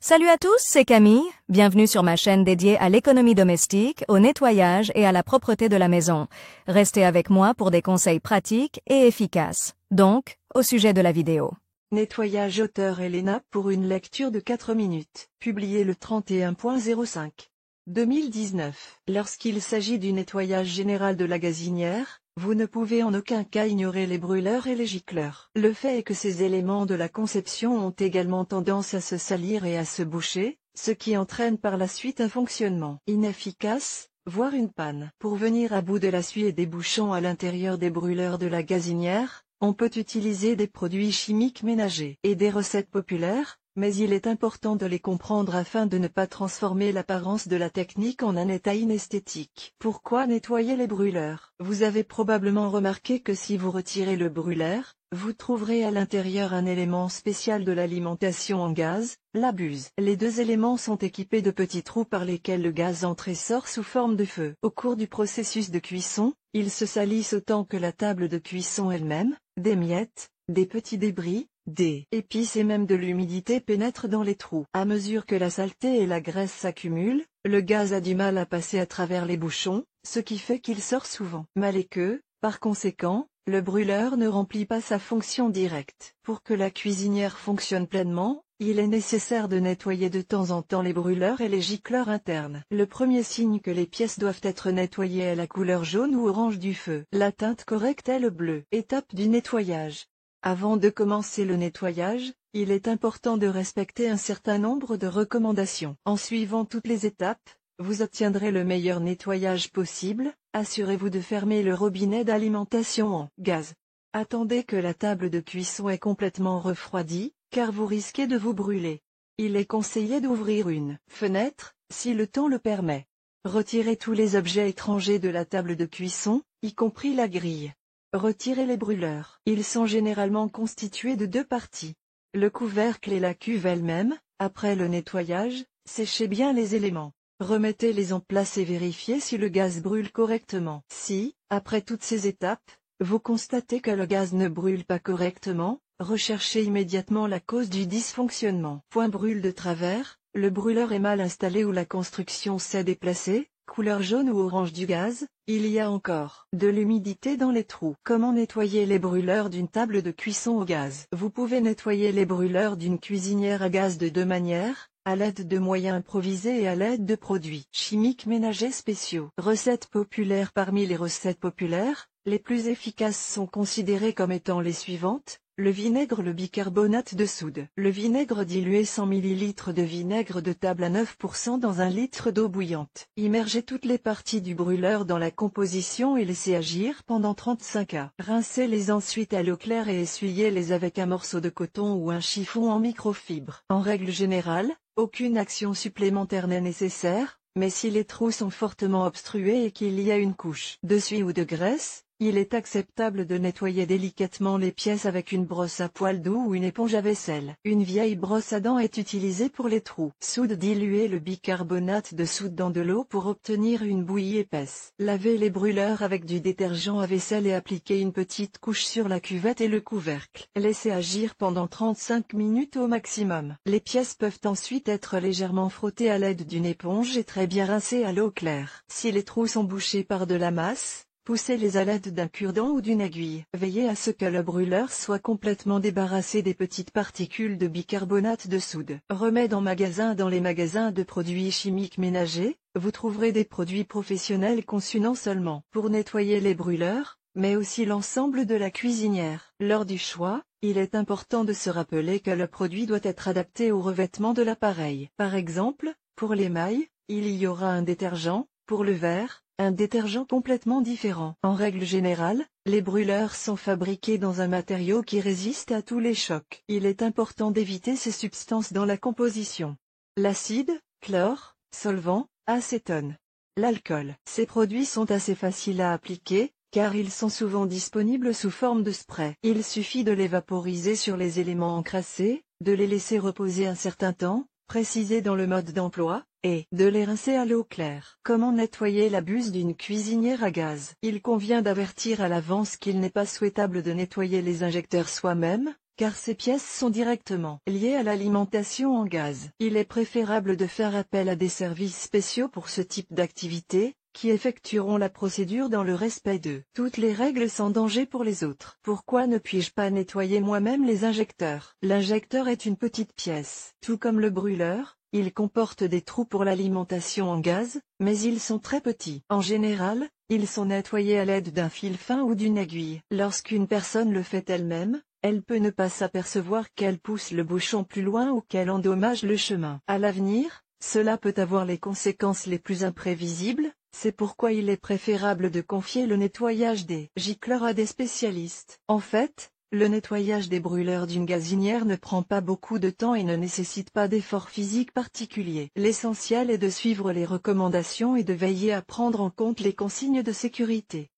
Salut à tous, c'est Camille, bienvenue sur ma chaîne dédiée à l'économie domestique, au nettoyage et à la propreté de la maison. Restez avec moi pour des conseils pratiques et efficaces. Donc, au sujet de la vidéo. Nettoyage auteur Elena pour une lecture de 4 minutes, publié le 31.05 2019. Lorsqu'il s'agit du nettoyage général de la gazinière, vous ne pouvez en aucun cas ignorer les brûleurs et les gicleurs. Le fait est que ces éléments de la conception ont également tendance à se salir et à se boucher, ce qui entraîne par la suite un fonctionnement inefficace, voire une panne. Pour venir à bout de la suie et des bouchons à l'intérieur des brûleurs de la gazinière, on peut utiliser des produits chimiques ménagers et des recettes populaires, mais il est important de les comprendre afin de ne pas transformer l'apparence de la technique en un état inesthétique. Pourquoi nettoyer les brûleurs? Vous avez probablement remarqué que si vous retirez le brûleur, vous trouverez à l'intérieur un élément spécial de l'alimentation en gaz, la buse. Les deux éléments sont équipés de petits trous par lesquels le gaz entre et sort sous forme de feu. Au cours du processus de cuisson, ils se salissent autant que la table de cuisson elle-même. Des miettes, des petits débris, des épices et même de l'humidité pénètrent dans les trous. À mesure que la saleté et la graisse s'accumulent, le gaz a du mal à passer à travers les bouchons, ce qui fait qu'il sort souvent mal et que, par conséquent, le brûleur ne remplit pas sa fonction directe. Pour que la cuisinière fonctionne pleinement, il est nécessaire de nettoyer de temps en temps les brûleurs et les gicleurs internes. Le premier signe que les pièces doivent être nettoyées est la couleur jaune ou orange du feu. La teinte correcte est le bleu. Étape du nettoyage. Avant de commencer le nettoyage, il est important de respecter un certain nombre de recommandations. En suivant toutes les étapes, vous obtiendrez le meilleur nettoyage possible. Assurez-vous de fermer le robinet d'alimentation en gaz. Attendez que la table de cuisson est complètement refroidie, car vous risquez de vous brûler. Il est conseillé d'ouvrir une fenêtre, si le temps le permet. Retirez tous les objets étrangers de la table de cuisson, y compris la grille. Retirez les brûleurs. Ils sont généralement constitués de deux parties. Le couvercle et la cuve elle-même. Après le nettoyage, séchez bien les éléments. Remettez-les en place et vérifiez si le gaz brûle correctement. Si, après toutes ces étapes, vous constatez que le gaz ne brûle pas correctement, recherchez immédiatement la cause du dysfonctionnement. Point brûle de travers, le brûleur est mal installé ou la construction s'est déplacée, couleur jaune ou orange du gaz, il y a encore de l'humidité dans les trous. Comment nettoyer les brûleurs d'une table de cuisson au gaz? Vous pouvez nettoyer les brûleurs d'une cuisinière à gaz de deux manières, à l'aide de moyens improvisés et à l'aide de produits chimiques ménagers spéciaux. Recettes populaires. Parmi les recettes populaires, les plus efficaces sont considérées comme étant les suivantes. Le vinaigre, le bicarbonate de soude. Le vinaigre dilué 100 ml de vinaigre de table à 9% dans 1 litre d'eau bouillante. Immergez toutes les parties du brûleur dans la composition et laissez agir pendant 35 à. Rincez-les ensuite à l'eau claire et essuyez-les avec un morceau de coton ou un chiffon en microfibre. En règle générale, aucune action supplémentaire n'est nécessaire, mais si les trous sont fortement obstrués et qu'il y a une couche de suie ou de graisse, il est acceptable de nettoyer délicatement les pièces avec une brosse à poils doux ou une éponge à vaisselle. Une vieille brosse à dents est utilisée pour les trous. Soude. Diluez le bicarbonate de soude dans de l'eau pour obtenir une bouillie épaisse. Lavez les brûleurs avec du détergent à vaisselle et appliquez une petite couche sur la cuvette et le couvercle. Laissez agir pendant 35 minutes au maximum. Les pièces peuvent ensuite être légèrement frottées à l'aide d'une éponge et très bien rincées à l'eau claire. Si les trous sont bouchés par de la masse, poussez-les à l'aide d'un cure-dent ou d'une aiguille. Veillez à ce que le brûleur soit complètement débarrassé des petites particules de bicarbonate de soude. Remède en magasin. Dans les magasins de produits chimiques ménagers, vous trouverez des produits professionnels conçus non seulement pour nettoyer les brûleurs, mais aussi l'ensemble de la cuisinière. Lors du choix, il est important de se rappeler que le produit doit être adapté au revêtement de l'appareil. Par exemple, pour l'émail, il y aura un détergent, pour le verre, un détergent complètement différent. En règle générale, les brûleurs sont fabriqués dans un matériau qui résiste à tous les chocs. Il est important d'éviter ces substances dans la composition. L'acide, chlore, solvant, acétone. L'alcool. Ces produits sont assez faciles à appliquer, car ils sont souvent disponibles sous forme de spray. Il suffit de les vaporiser sur les éléments encrassés, de les laisser reposer un certain temps, précisé dans le mode d'emploi, et de les rincer à l'eau claire. Comment nettoyer la buse d'une cuisinière à gaz? Il convient d'avertir à l'avance qu'il n'est pas souhaitable de nettoyer les injecteurs soi-même, car ces pièces sont directement liées à l'alimentation en gaz. Il est préférable de faire appel à des services spéciaux pour ce type d'activité, qui effectueront la procédure dans le respect de toutes les règles sans danger pour les autres. Pourquoi ne puis-je pas nettoyer moi-même les injecteurs? L'injecteur est une petite pièce. Tout comme le brûleur, il comporte des trous pour l'alimentation en gaz, mais ils sont très petits. En général, ils sont nettoyés à l'aide d'un fil fin ou d'une aiguille. Lorsqu'une personne le fait elle-même, elle peut ne pas s'apercevoir qu'elle pousse le bouchon plus loin ou qu'elle endommage le chemin. À l'avenir, cela peut avoir les conséquences les plus imprévisibles. C'est pourquoi il est préférable de confier le nettoyage des gicleurs à des spécialistes. En fait, le nettoyage des brûleurs d'une gazinière ne prend pas beaucoup de temps et ne nécessite pas d'effort physique particulier. L'essentiel est de suivre les recommandations et de veiller à prendre en compte les consignes de sécurité.